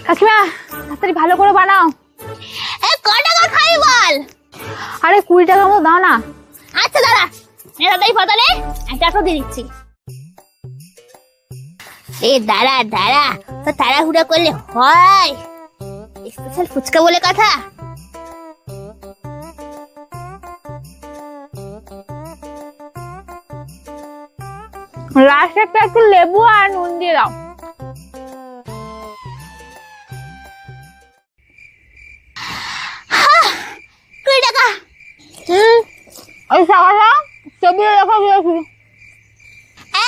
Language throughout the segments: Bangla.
কাকিমা তাড়াতাড়ি ভালো করে বানাও। ক টাকা খাই বল? আরে 20 টাকা মতো দাও না। আচ্ছা দাঁড়া, তাড়াতাড়ি বদলে একটা দিয়ে দিচ্ছি। দাঁড়া দাঁড়া, তো তাড়াহুড়া করলে হয়? স্পেশাল ফুচকা বলে কথা। লাস্টে একটু লেবু আর নুন দিয়ে দাও। 20 টাকা। ওই টাকাটা টেবিলে রাখা দিয়েছি।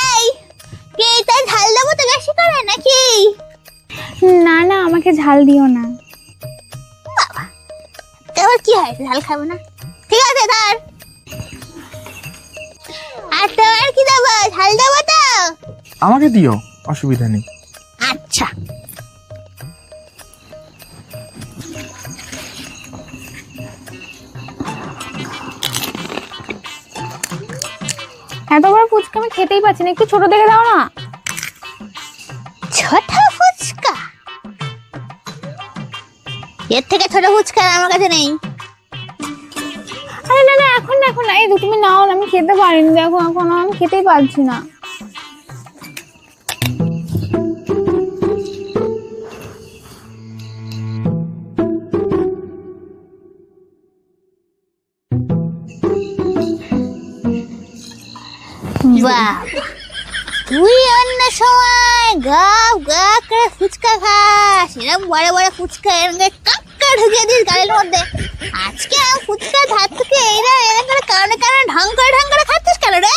এই কে তাই ঝাল দেবো তো বেশি করে নাকি? না না, আমাকে ঝাল দিও না। বাবা তোর কি হয়, ঝাল খাবো না? ঠিক আছে ধর। আর তোর কি দেবো, ঝাল দেবো তো? আমাকে দিও, অসুবিধা নেই। আচ্ছা এত বড় ফুচকা আমি খেতেই পাচ্ছি না, একটু ছোট দেখে দাও না। ছোট ফুচকা? এর থেকে ছোট ফুচকা আমার কাছে নেই। আরে না না, এখন না এখন না, এই তুমি নাও না, আমি খেতে পারিনি, দেখো এখন আমি খেতেই পারছি না। বাহ, তুই অন্য সময় গাপ গা করে ফুচকা খাস, এরকম বড় বড় ফুচকা এরকম কাক্কা ঢুকিয়ে দিস গালের মধ্যে। আজকে আমি ফুচকা ধার থেকে এরকম করে কারণে কারণে ঢং করে খাচ্ছিস কেন রে?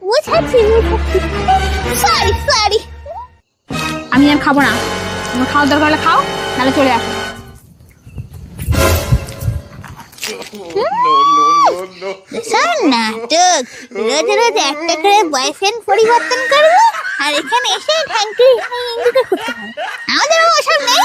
বুঝাচ্ছি সরি সরি। আমি আর খাবো না, আমার খাওয়ার দরকার হলে খাও, নাহলে চলে আসো। নাটক, রোজ রোজ একটা করে বয়ফ্রেন্ড পরিবর্তন করবো আর এখানে এসে থ্যাংক ইউ করতে হবে। আমাদের ওসব নেই।